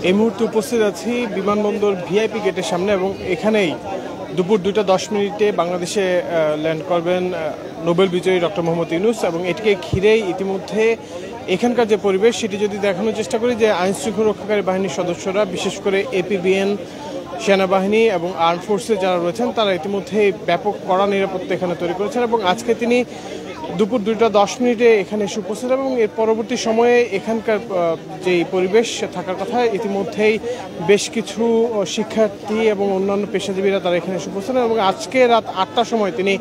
এই মুহূর্তে উপস্থিত আছি বিমানবন্দর ভিআইপি গেটের সামনে এবং এখানেই দুপুর 2:10 বাংলাদেশে ল্যান্ড করবেন নোবেল বিজয়ী ডক্টর মোহাম্মদ ইউনূস এবং এটিকে ঘিরেই ইতিমধ্যে এখানকার যে পরিবেশ সেটি যদি দেখানোর চেষ্টা করি যে আইনশৃঙ্খলা রক্ষাকারী বাহিনীর সদস্যরা বিশেষ করে এপিবিএন সেনাবাহিনী এবং আর্ম ফোর্সে যারা রয়েছেন তারা ইতিমধ্যে ব্যাপক কড়া নিরাপত্তা এখানে তৈরি করেছেন এবং আজকে তিনি দুপুর 2:10 এখানে এসে উপস্থিত এবং এর পরবর্তী সময়ে এখানকার যেই পরিবেশ থাকার কথা ইতিমধ্যেই বেশ কিছু শিক্ষার্থী এবং অন্যান্য পেশাজীবীরা তারা এখানে এসে উপস্থিত এবং আজকে রাত 8টার সময় তিনি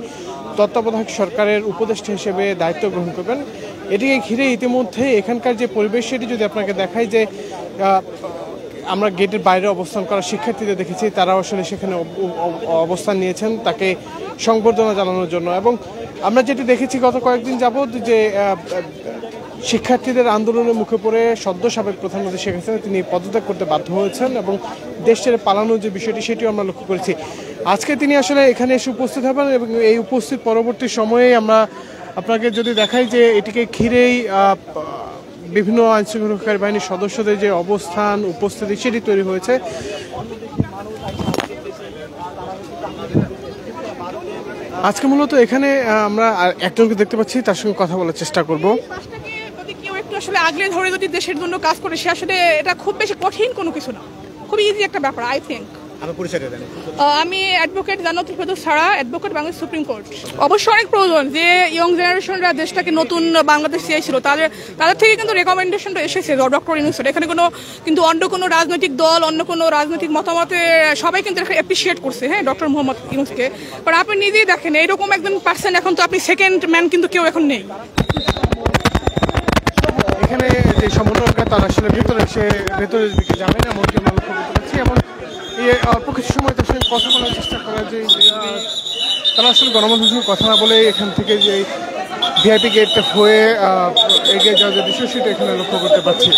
তত্ত্বাবধায়ক সরকারের উপদেষ্টা হিসেবে দায়িত্ব গ্রহণ করবেন। এটিকে ঘিরে ইতিমধ্যে এখানকার যে পরিবেশ সেটি যদি আপনাকে দেখাই যে আমরা গেটের বাইরে অবস্থান করা শিক্ষার্থীদের দেখেছি তারাও আসলে সেখানে অবস্থান নিয়েছেন তাকে সংবর্ধনা জানানোর জন্য এবং আমরা যেটি দেখেছি গত কয়েকদিন যাবৎ যে শিক্ষার্থীদের আন্দোলনের মুখে পড়ে সদ্য সাবেক প্রধানমন্ত্রী শেখ হাসিনা তিনি পদত্যাগ করতে বাধ্য হয়েছেন এবং দেশ ছেড়ে পালানোর যে বিষয়টি সেটিও আমরা লক্ষ্য করেছি। আজকে তিনি আসলে এখানে এসে উপস্থিত হবেন এবং এই উপস্থিত পরবর্তী সময়ে আমরা আপনাকে যদি দেখাই যে এটিকে ঘিরেই বিভিন্ন আইনশৃঙ্খলা রক্ষাকারী বাহিনীর সদস্যদের যে অবস্থান উপস্থিতি সেটি তৈরি হয়েছে। আজকে মূলত এখানে আমরা একজনকে দেখতে পাচ্ছি, তার সঙ্গে কথা বলার চেষ্টা করব। কেউ একটু আসলে আগলে ধরে যদি দেশের জন্য কাজ করে সে আসলে এটা খুব বেশি কঠিন কোনো কিছু না, খুব ইজি একটা ব্যাপার। আই থিঙ্ক আমি অ্যাডভোকেট জান্নাতুল ফেরদৌস সারা, অ্যাডভোকেট বাংলাদেশ সুপ্রিম কোর্ট। অবশ্যই অনেক প্রয়োজন যে ইয়ং জেনারেশনরা দেশটাকে নতুন বাংলাদেশ চেয়েছিল তাদের থেকে কিন্তু রেকমেন্ডেশনটা এসেছে ডক্টর ইউনূসের। এখানে কিন্তু অন্য কোনো রাজনৈতিক দল অন্য কোনো রাজনৈতিক মতামতে সবাই কিন্তু অ্যাপ্রিসিয়েট করছে হ্যাঁ ডক্টর মোহাম্মদ ইউনূসকে। কারণ আপনি নিজেই দেখেন এইরকম একজন পার্সন এখন তো আপনি সেকেন্ড ম্যান কিন্তু কেউ এখন নেই। এখানে যে সমন্বয়করা তারা আসলে ভেতরের দিকে যাবেন এমনকি আমরা লক্ষ্য করতে পারছি এবং অল্প কিছু সময় তার সঙ্গে কথা বলার চেষ্টা করা যে তারা আসলে গণমাধ্যমের সঙ্গে কথা না বলে এখান থেকে যে ভিআইপি গেটটা হয়ে এগিয়ে যাওয়ার যে বিষয় সেটা এখানে লক্ষ্য করতে পারছি।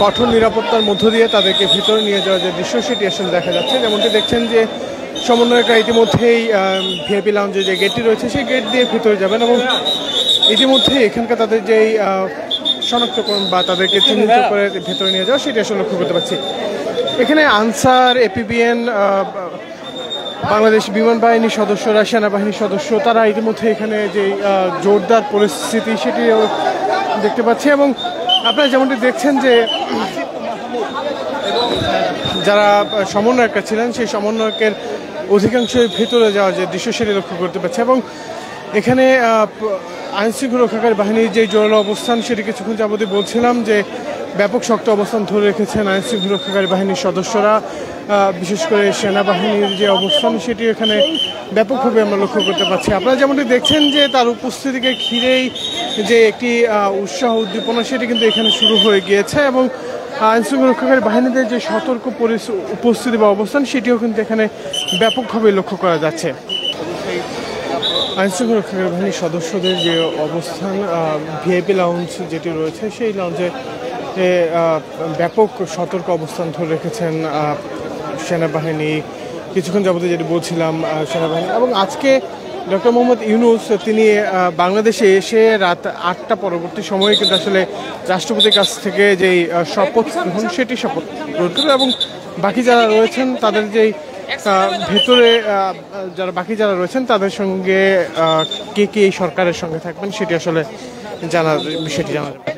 কঠোর নিরাপত্তার মধ্য দিয়ে তাদেরকে ভিতরে নিয়ে যাওয়ার যে দৃশ্য সেটি আসলে দেখা যাচ্ছে। যেমনটি দেখছেন যে সমন্বয়করা ইতিমধ্যেই ভিআইপি লাউঞ্জে যে গেটটি রয়েছে সেই গেট দিয়ে ভিতরে যাবেন এবং ইতিমধ্যে এখানকার তাদের যেই শনাক্তকরণ বা তাদেরকে চিহ্নিত করে ভেতরে নিয়ে যাওয়া সেটি আসলে লক্ষ্য করতে পারছি। এখানে আনসার, এপিবিএন, বাংলাদেশ বিমান বাহিনীর সদস্যরা, সেনাবাহিনীর সদস্য তারা ইতিমধ্যে এখানে যে জোরদার পরিস্থিতি সেটিও দেখতে পাচ্ছি এবং আপনারা যেমনটি দেখছেন যে যারা সমন্বয়করা ছিলেন সেই সমন্বয়কের অধিকাংশই ভেতরে যাওয়ার যে দৃশ্য সেটি লক্ষ্য করতে পারছে এবং এখানে আইনশৃঙ্খলা রক্ষাকারী বাহিনীর যে জোরালো অবস্থান সেটি কিছুক্ষণ যাবতীয় বলছিলাম যে ব্যাপক শক্ত অবস্থান ধরে রেখেছেন আইনশৃঙ্খলা রক্ষাকারী বাহিনীর সদস্যরা, বিশেষ করে সেনাবাহিনীর যে অবস্থান সেটি এখানে ব্যাপকভাবে আমরা লক্ষ্য করতে পারছি। আপনারা যেমনটি দেখছেন যে তার উপস্থিতিকে ঘিরেই যে একটি উৎসাহ উদ্দীপনা সেটি কিন্তু এখানে শুরু হয়ে গিয়েছে এবং আইনশৃঙ্খলা রক্ষাকারী বাহিনীদের যে সতর্ক উপস্থিতি বা অবস্থান সেটিও কিন্তু এখানে ব্যাপকভাবে লক্ষ্য করা যাচ্ছে। আইনশৃঙ্খলা রক্ষাকারী বাহিনীর সদস্যদের যে অবস্থান ভিআইপি লাউঞ্জ যেটি রয়েছে সেই লাউঞ্জে ব্যাপক সতর্ক অবস্থান ধরে রেখেছেন সেনাবাহিনী, কিছুক্ষণ যাবতীয় যেটি বলছিলাম সেনাবাহিনী এবং আজকে ডক্টর মোহাম্মদ ইউনূস তিনি বাংলাদেশে এসে রাত 8টা পরবর্তী সময়ে কিন্তু আসলে রাষ্ট্রপতির কাছ থেকে যেই শপথ গ্রহণ সেটি শপথ গ্রহণ করবে এবং বাকি যারা রয়েছেন তাদের যেই ভেতরে বাকি যারা রয়েছেন তাদের সঙ্গে কে কে এই সরকারের সঙ্গে থাকবেন সেটি আসলে বিষয়টি জানা যাবে।